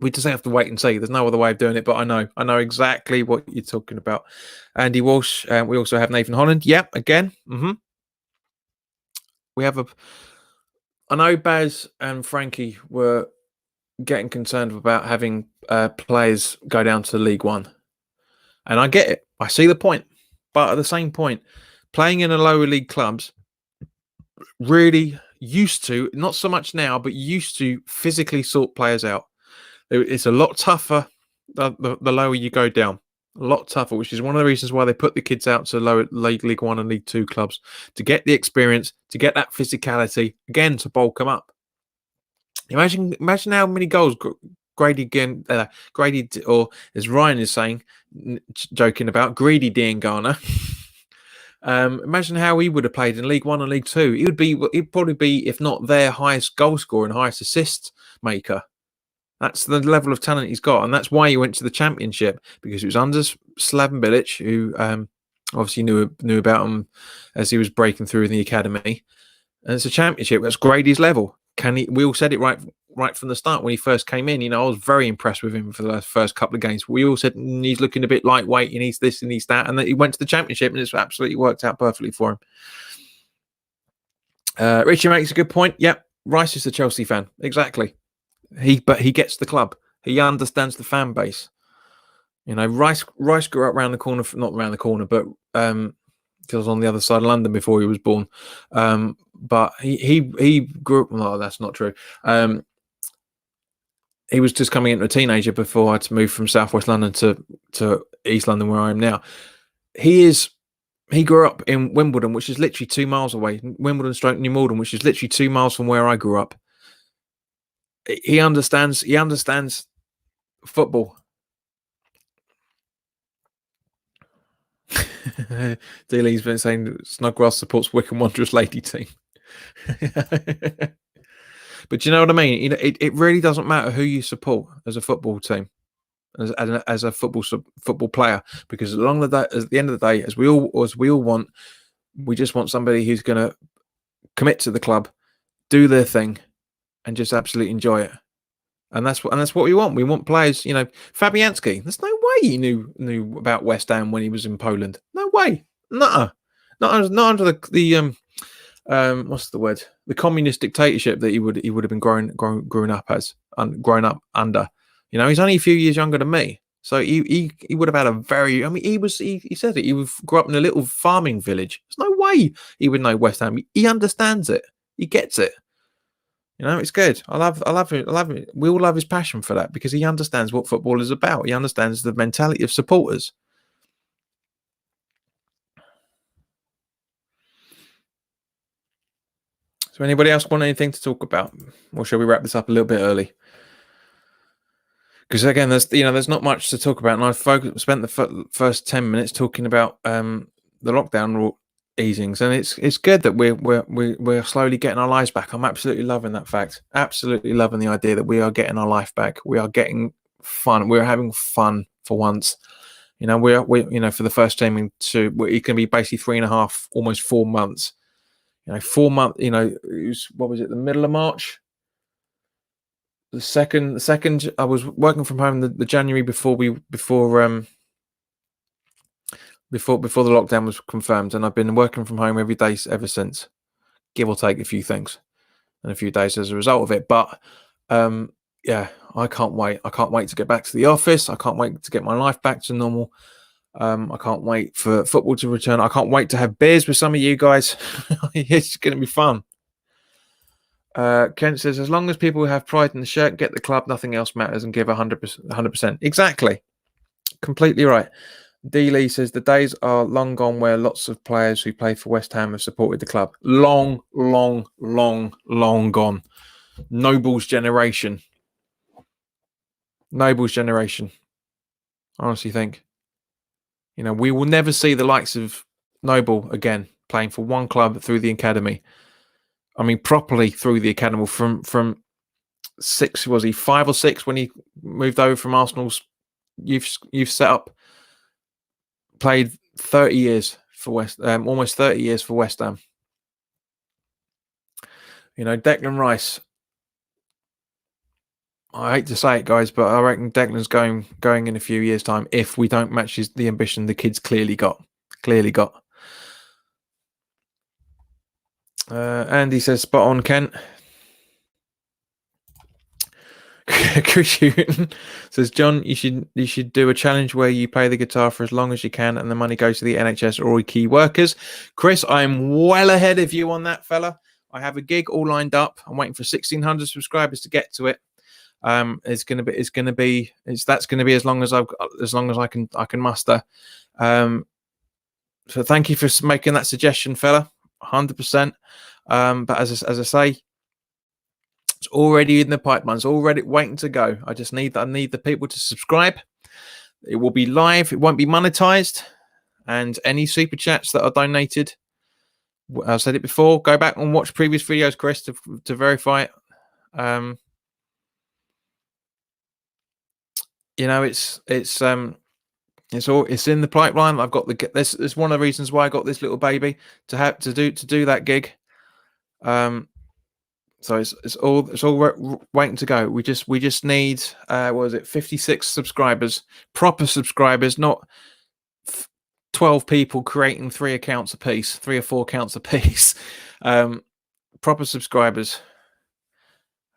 we just have to wait and see. There's no other way of doing it, but I know exactly what you're talking about. Andy Walsh. We also have Nathan Holland. Yep, again. We have I know Baz and Frankie were getting concerned about having players go down to League One. And I get it. I see the point. But at the same point, playing in a lower league clubs really used to, not so much now, but used to physically sort players out. It's a lot tougher the lower you go down. A lot tougher, which is one of the reasons why they put the kids out to lower League 1 and League 2 clubs, to get the experience, to get that physicality, again, to bulk them up. Imagine how many goals Grady or as Ryan is saying, joking about, Greedy Diangana. Imagine how he would have played in League 1 and League 2. He'd probably be, if not their highest goal scorer and highest assist maker. That's the level of talent he's got, and that's why he went to the Championship, because it was under Slaven Bilic, who obviously knew about him as he was breaking through in the academy. And it's a Championship. That's Grady's level. We all said it right from the start when he first came in. I was very impressed with him for the first couple of games. We all said he's looking a bit lightweight, and he's this and he's that, and then he went to the Championship, and it's absolutely worked out perfectly for him. Richie makes a good point. Yep, Rice is a Chelsea fan. Exactly. But he gets the club. He understands the fan base. Rice grew up around the corner, not around the corner, but because I was on the other side of London before he was born. But he grew up. No, that's not true. He was just coming into a teenager before I had to move from Southwest London to East London, where I am now. He grew up in Wimbledon, which is literally 2 miles away. Wimbledon / New Malden, which is literally 2 miles from where I grew up. He understands football. Dealey's been saying Snodgrass supports Wycombe Wanderers lady team. But you know what I mean? It really doesn't matter who you support as a football team, as a football player, because at the end of the day, as we all want, we just want somebody who's going to commit to the club, do their thing, and just absolutely enjoy it. And that's what we want. We want players, Fabianski. There's no way he knew about West Ham when he was in Poland. No way. Nuh-uh. Not under the what's the word? The communist dictatorship that he would have been grown up under. He's only a few years younger than me. So he would have had a very, he said it, he grew up in a little farming village. There's no way he would know West Ham. He understands it. He gets it. It's good. I love him. We all love his passion for that, because he understands what football is about. He understands the mentality of supporters. So anybody else want anything to talk about? Or shall we wrap this up a little bit early? Because again, there's not much to talk about, and I've spent the first 10 minutes talking about the lockdown easings, and it's good that we're slowly getting our lives back. I'm absolutely loving that fact. Absolutely loving the idea that we are getting our life back. We are getting fun. We're having fun for once. We're for the first time it can be basically 3.5, almost 4 months. 4 months. What was it? The middle of March. The second I was working from home the January before the lockdown was confirmed, and I've been working from home every day ever since, give or take a few things and a few days as a result of it. But I can't wait. I can't wait to get back to the office. I can't wait to get my life back to normal. I can't wait for football to return. I can't wait to have beers with some of you guys. It's going to be fun. Kent says, as long as people have pride in the shirt, get the club, nothing else matters, and give 100%. Exactly. Completely right. D. Lee says, the days are long gone where lots of players who play for West Ham have supported the club. Long, long, long, long gone. Noble's generation. I honestly think. We will never see the likes of Noble again playing for one club through the academy. Properly through the academy from 6, was he 5 or 6 when he moved over from Arsenal's youth setup? Played 30 years for almost 30 years for West Ham. Declan Rice. I hate to say it, guys, but I reckon Declan's going in a few years' time if we don't match the ambition the kid's clearly got. Andy says, spot on, Kent. Chris Hewton says, John, you should do a challenge where you play the guitar for as long as you can and the money goes to the NHS or key workers. Chris, I'm well ahead of you on that, fella. I have a gig all lined up. I'm waiting for 1,600 subscribers to get to it. That's going to be as long as I can muster. So thank you for making that suggestion, fella. 100%. But as I say, it's already in the pipeline. It's already waiting to go. I need the people to subscribe. It will be live. It won't be monetized. And any super chats that are donated, I've said it before. Go back and watch previous videos, Chris, to verify it. It's in the pipeline. I've got this is one of the reasons why I got this little baby to do that gig. So it's all waiting to go. We just need 56 subscribers, proper subscribers, not 12 people creating 3 accounts a piece, 3 or 4 accounts a piece. Proper subscribers.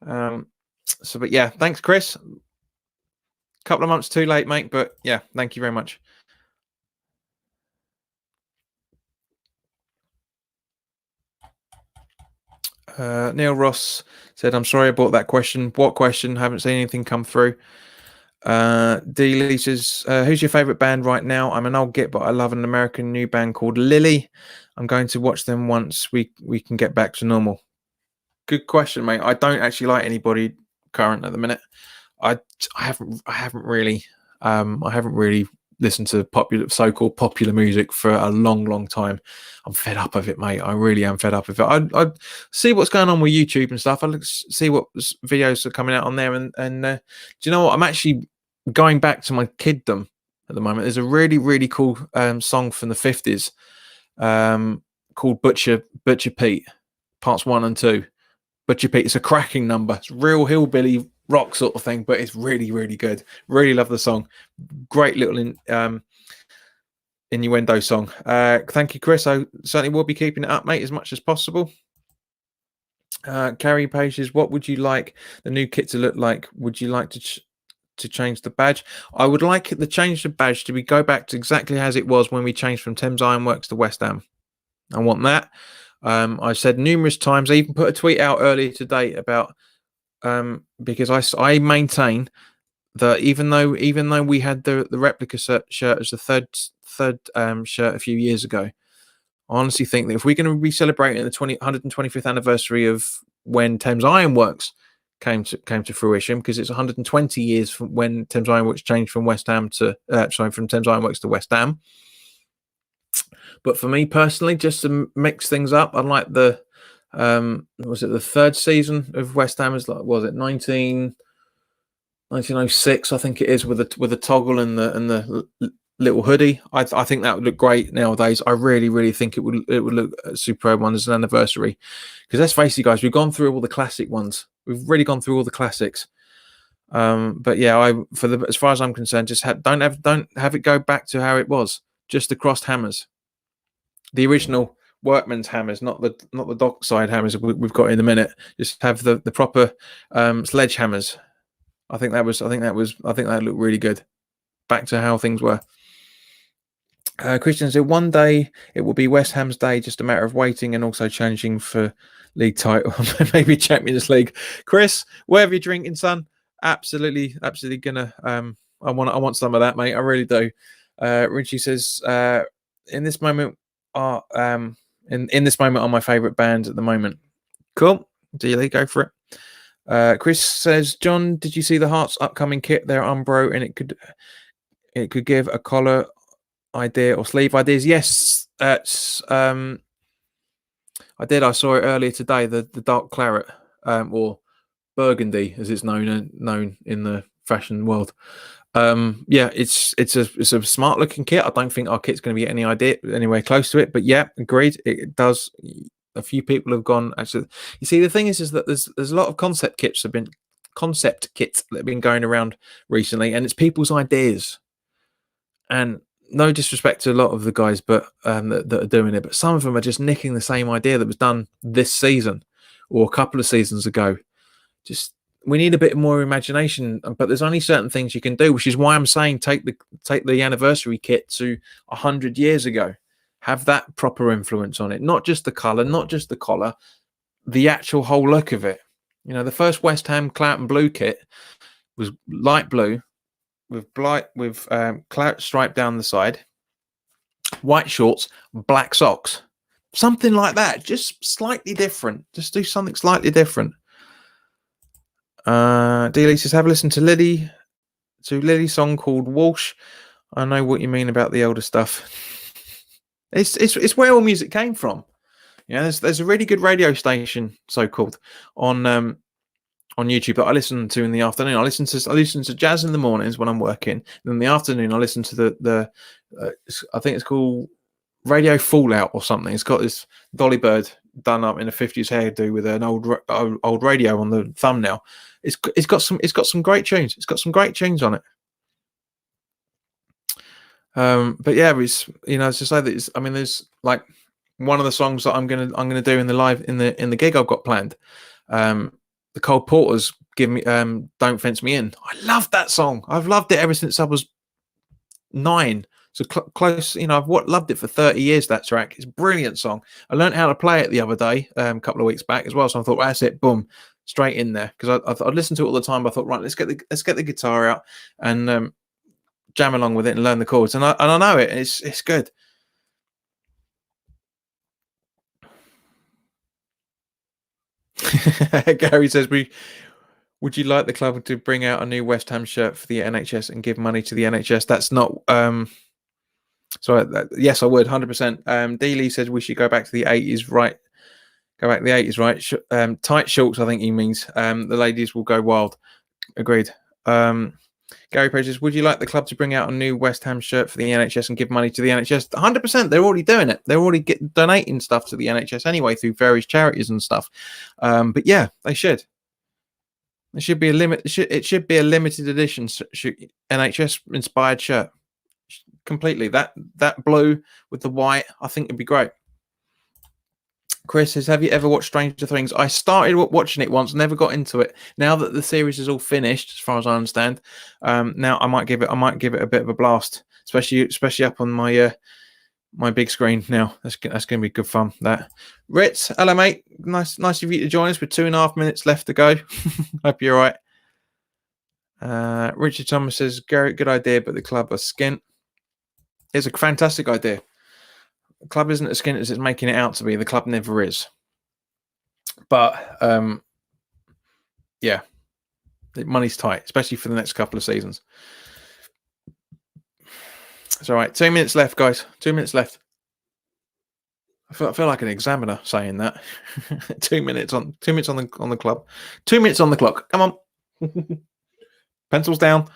But yeah, thanks, Chris. Couple of months too late, mate, but yeah, thank you very much. Neil Ross said, I'm sorry I bought that question. What question? Haven't seen anything come through. D. says, who's your favorite band right now? I'm an old git, but I love an American new band called Lily. I'm going to watch them once we can get back to normal. Good question, mate. I don't actually like anybody current at the minute. I haven't really listened to so-called popular music for a long time. I'm fed up of it, mate. I really am fed up of it. I see what's going on with YouTube and stuff. I look see what videos are coming out on there, and do you know what? I'm actually going back to my kiddom at the moment. There's a really cool song from the 50s called Butcher Pete, parts 1 and 2. Butcher Pete. It's a cracking number. It's real hillbilly rock sort of thing, but it's really good. Really love the song. Great little innuendo song. Thank you, Chris. I certainly will be keeping it up, mate, as much as possible. Carrie Pages, what would you like the new kit to look like? Would you like to change the badge? I would like the change the badge to go back to exactly as it was when we changed from Thames Ironworks to West Ham. I want that. I said numerous times. I even put a tweet out earlier today about because I maintain that even though we had the replica shirt as the third shirt a few years ago, I honestly think that if we're going to be celebrating the 125th anniversary of when Thames Ironworks came to fruition, because it's 120 years from when Thames Ironworks changed from from Thames Ironworks to West Ham. But for me personally, just to mix things up, I like the was it the 3rd season of West Ham? Was it 1906? I think it is, with a toggle and the little hoodie. I think that would look great nowadays. I really think it would look a superb one as an anniversary. Because let's face it, guys, we've gone through all the classic ones. We've really gone through all the classics. But yeah, as far as I'm concerned, just don't have it go back to how it was. Just the crossed hammers, the original workman's hammers, not the dockside hammers we've got in a minute. Just have the proper sledgehammers. I think that looked really good. Back to how things were. Christian said, one day it will be West Ham's day, just a matter of waiting and also challenging for league title, maybe Champions League. Chris, whatever you're drinking, son, absolutely gonna. I want some of that, mate. I really do. Richie says, in this moment on my favorite band at the moment. Cool. Dealy, go for it. Chris says, John, did you see the Hearts upcoming kit? They're Umbro, and it could give a collar idea or sleeve ideas. Yes, I did. I saw it earlier today. The dark claret, or burgundy, as it's known in the fashion world. Yeah, it's a smart looking kit. I don't think our kit's going to be anywhere close to it, but yeah, agreed. It does. A few people have gone. Actually, you see, the thing is that there's a lot of concept kits that have been going around recently, and it's people's ideas. And no disrespect to a lot of the guys, but that are doing it, but some of them are just nicking the same idea that was done this season or a couple of seasons ago. Just, we need a bit more imagination, but there's only certain things you can do, which is why I'm saying take the anniversary kit to 100 years ago. Have that proper influence on it, not just the colour, not just the collar, the actual whole look of it. You know, the first West Ham claret and blue kit, was light blue with claret stripe down the side, white shorts, black socks, something like that. Just slightly different. Just do something slightly different. D. says, have a listen to Lily's song called Walsh. I know what you mean about the older stuff. It's where all music came from. Yeah, there's a really good radio station, so called, on YouTube that I listen to in the afternoon. I listen to jazz in the mornings when I'm working, and in the afternoon I listen to the I think it's called Radio Fallout or something. It's got this Dolly Bird done up in a 50s hairdo with an old radio on the thumbnail. It's got some great tunes. It's got some great tunes on it. But yeah, it's to say that there's like one of the songs that I'm gonna do in the gig I've got planned. The Cole Porters give me Don't Fence Me In. I love that song. I've loved it ever since I was 9. So close, I've loved it for 30 years. That track, it's a brilliant song. I learned how to play it the other day, a couple of weeks back as well. So I thought, that's it, boom, straight in there, because I'd listened to it all the time. But I thought, right, let's get the guitar out and jam along with it and learn the chords. And I know it. It's good. Gary says, would you like the club to bring out a new West Ham shirt for the NHS and give money to the NHS? That's not yes, I would, 100%. D. Lee says we should go back to the 80s, right? Go back to the 80s, right? Tight shorts, I think he means. The ladies will go wild. Agreed. Gary Page says, would you like the club to bring out a new West Ham shirt for the NHS and give money to the NHS? 100%. They're already doing it. They're already donating stuff to the NHS anyway through various charities and stuff. But yeah, they should. It should be a limit. It should be a limited edition NHS inspired shirt. Completely. That blue with the white, I think it'd be great. Chris says, have you ever watched Stranger Things? I started watching it once, never got into it. Now that the series is all finished, as far as I understand, now I might give it a bit of a blast, especially up on my my big screen now. That's going to be good fun. That Ritz, hello mate, nice of you to join us with 2.5 minutes left to go. Hope you're all right. Richard Thomas says, Garrett, good idea, but the club are skint. It's a fantastic idea. The club isn't as skint as it's making it out to be. The club never is. But yeah, the money's tight, especially for the next couple of seasons. It's all right. 2 minutes left, guys. 2 minutes left. I feel like an examiner saying that. 2 minutes on the club. 2 minutes on the clock. Come on. Pencils down.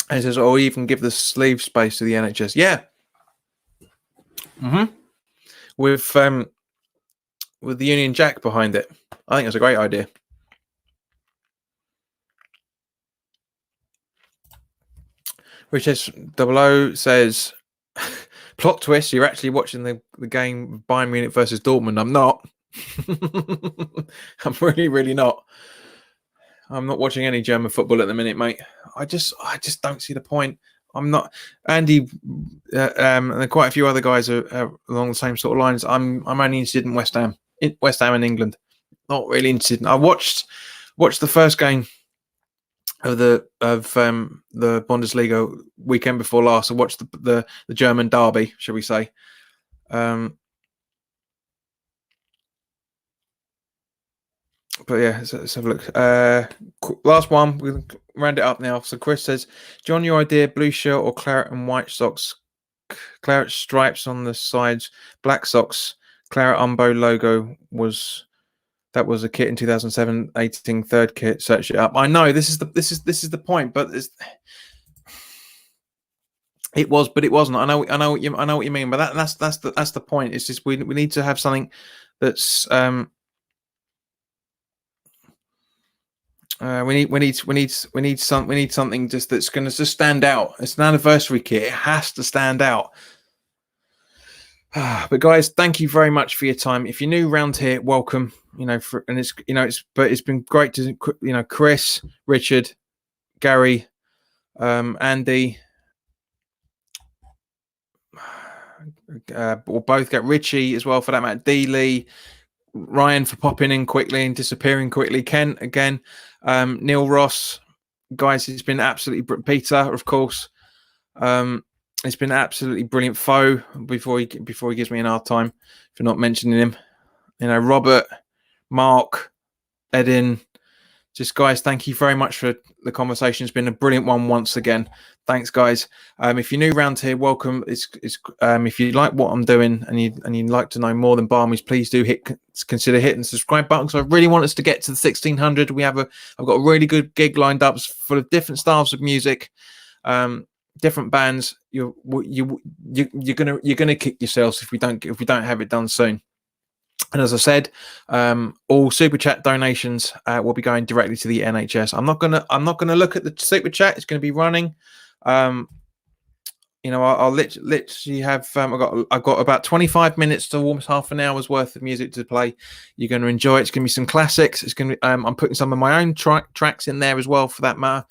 And he says, "Oh, even give the sleeve space to the NHS." Yeah. With the Union Jack behind it, I think it's a great idea. Richard 00 says, "Plot twist: you're actually watching the game Bayern Munich versus Dortmund." I'm not. I'm really not. I'm not watching any German football at the minute, mate. I just don't see the point. I'm not. Andy and quite a few other guys are along the same sort of lines. I'm only interested in West Ham in England. Not really interested. I watched the first game of the Bundesliga weekend before last. I watched the German derby, shall we say? But yeah, let's have a look. Last one, we'll round it up now. So Chris says, John, your idea, blue shirt or claret and white socks, claret stripes on the sides, black socks, claret Umbo logo was a kit in 2007, 18 third kit. Search it up. I know this is the point, but it was, but it wasn't. I know what you mean, but that's the point. It's just we need to have something that's we need something just that's going to just stand out. It's an anniversary kit. It has to stand out. But guys, thank you very much for your time. If you're new around here, welcome. It's been great to Chris, Richard, Gary, Andy, or both get Richie as well for that matter. D Lee, Ryan for popping in quickly and disappearing quickly. Ken again, Neil Ross, guys, it's been absolutely Peter, of course. It's been absolutely brilliant. Foe before he gives me an hard time for not mentioning him. You know, Robert, Mark, Edin. Just guys, thank you very much for the conversation. It's been a brilliant one once again. Thanks, guys. If you're new around here, welcome. If you like what I'm doing and you'd like to know more than Barmies, please do consider hitting the subscribe button. So I really want us to get to the 1600. I've got a really good gig lined up full of different styles of music, different bands. You're gonna kick yourselves if we don't have it done soon. And as I said, all super chat donations will be going directly to the NHS. I'm not gonna look at the super chat. It's going to be running. You know, I'll literally have. I've got about 25 minutes to almost half an hour's worth of music to play. You're going to enjoy it. It's going to be some classics. It's going to. I'm putting some of my own tracks in there as well, for that matter.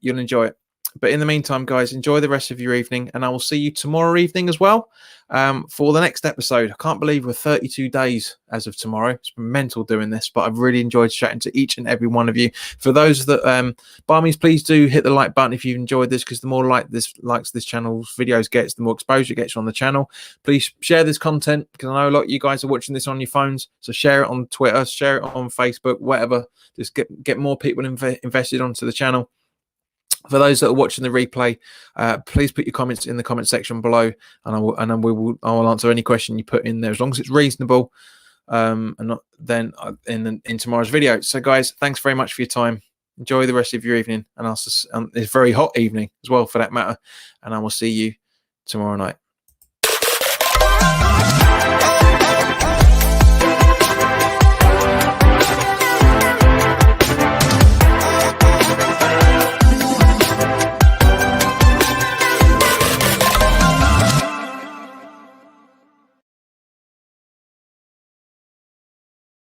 You'll enjoy it. But in the meantime, guys, enjoy the rest of your evening, and I will see you tomorrow evening as well for the next episode. I can't believe we're 32 days as of tomorrow. It's been mental doing this, but I've really enjoyed chatting to each and every one of you. For those that, Barmies, please do hit the like button if you've enjoyed this, because the more likes this channel's videos gets, the more exposure it gets on the channel. Please share this content, because I know a lot of you guys are watching this on your phones, so share it on Twitter, share it on Facebook, whatever. Just get more people invested onto the channel. For those that are watching the replay, please put your comments in the comment section below, and I will answer any question you put in there, as long as it's reasonable, and not then in tomorrow's video. So, guys, thanks very much for your time. Enjoy the rest of your evening, and it's a very hot evening as well, for that matter. And I will see you tomorrow night.